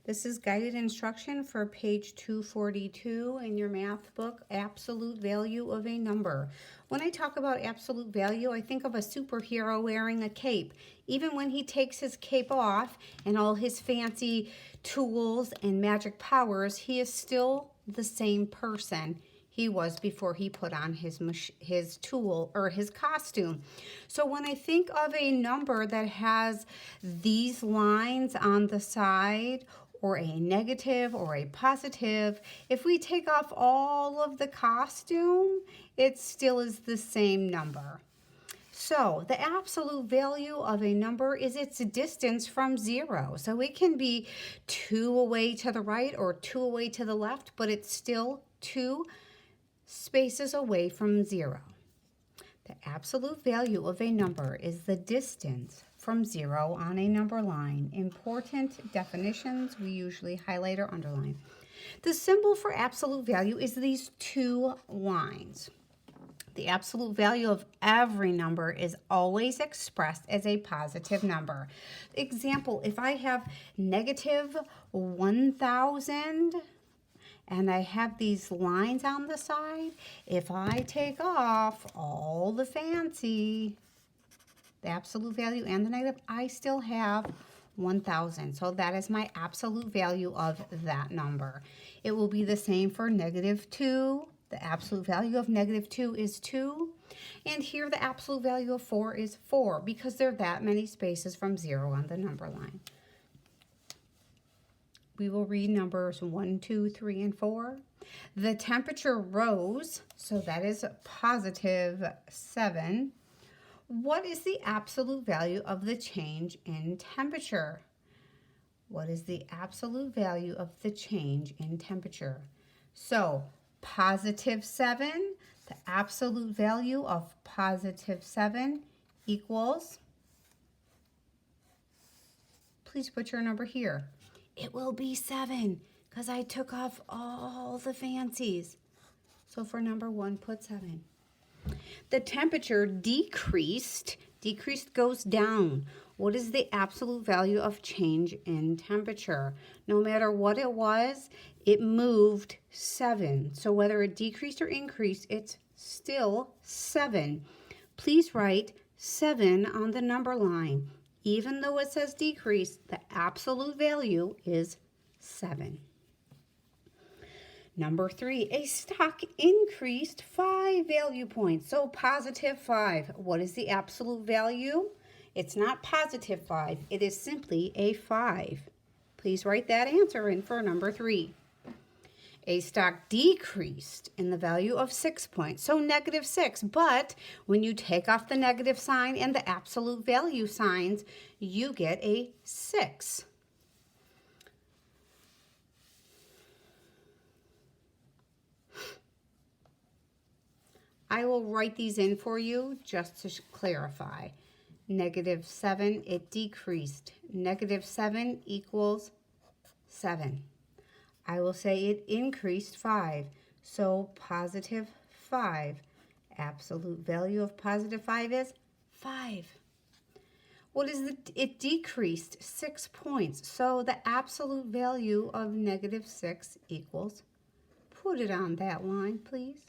This is guided instruction for page 242 in your math book, absolute value of a number. When I talk about absolute value, I think of a superhero wearing a cape. Even when he takes his cape off and all his fancy tools and magic powers, he is still the same person he was before he put on his tool or his costume. So when I think of a number that has these lines on the side, or a negative or a positive, if we take off all of the costume, it still is the same number. So the absolute value of a number is its distance from zero. So it can be 2 away to the right or 2 away to the left, but it's still 2 spaces away from zero. The absolute value of a number is the distance from zero on a number line. Important definitions we usually highlight or underline. The symbol for absolute value is these 2 lines. The absolute value of every number is always expressed as a positive number. Example, if I have negative 1,000 and I have these lines on the side, if I take off all the fancy, the absolute value and the negative, I still have 1,000. So that is my absolute value of that number. It will be the same for negative 2. The absolute value of negative 2 is 2. And here the absolute value of 4 is 4 because there are that many spaces from 0 on the number line. We will read numbers 1, 2, 3, and 4. The temperature rose, so that is positive 7. What is the absolute value of the change in temperature? What is the absolute value of the change in temperature? So, positive 7, the absolute value of positive 7 equals, please put your number here. It will be 7 because I took off all the fancies. So for number 1, put 7. The temperature decreased. Decreased goes down. What is the absolute value of change in temperature? No matter what it was, it moved 7. So whether it decreased or increased, it's still 7. Please write 7 on the number line. Even though it says decrease, the absolute value is 7. Number 3, a stock increased 5 value points. So positive 5. What is the absolute value? It's not positive 5. It is simply a 5. Please write that answer in for number 3. A stock decreased in the value of 6 points. So negative 6. But when you take off the negative sign and the absolute value signs, you get a 6. I will write these in for you just to clarify. Negative 7, it decreased. Negative 7 equals 7. I will say it increased 5. So positive 5. Absolute value of positive 5 is 5. What is it decreased 6 points. So the absolute value of negative 6 equals, put it on that line, please.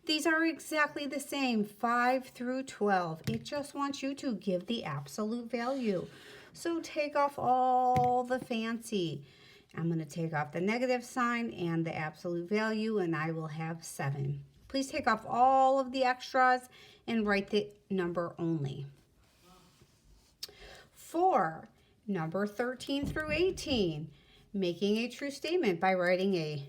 These are exactly the same, 5 through 12. It just wants you to give the absolute value. So take off all the fancy. I'm going to take off the negative sign and the absolute value, and I will have 7. Please take off all of the extras and write the number only. 4, number 13 through 18. Making a true statement by writing a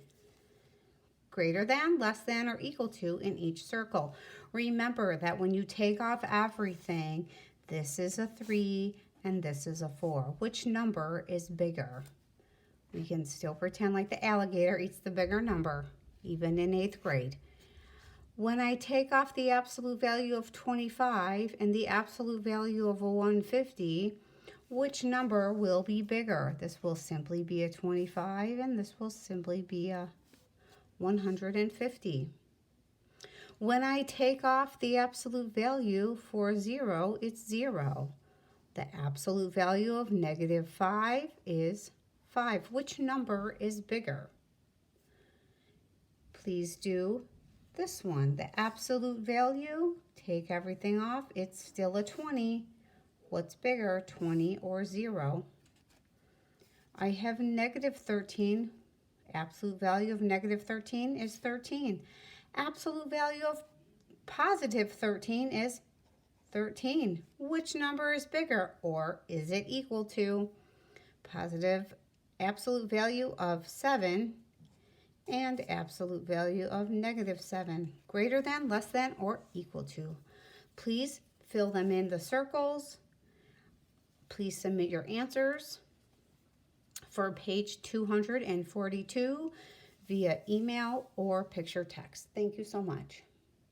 greater than, less than, or equal to in each circle. Remember that when you take off everything, this is a 3 and this is a 4. Which number is bigger? We can still pretend like the alligator eats the bigger number, even in 8th grade. When I take off the absolute value of 25 and the absolute value of a 150, which number will be bigger? This will simply be a 25 and this will simply be a 150. When I take off the absolute value for 0, it's 0. The absolute value of negative 5 is 5. Which number is bigger? Please do this one. The absolute value, take everything off, it's still a 20. What's bigger, 20 or 0? I have negative 13. Absolute value of negative 13 is 13. Absolute value of positive 13 is 13. Which number is bigger, or is it equal to? Positive absolute value of 7 and absolute value of negative 7. Greater than, less than, or equal to. Please fill them in the circles. Please submit your answers for page 242 via email or picture text. Thank you so much.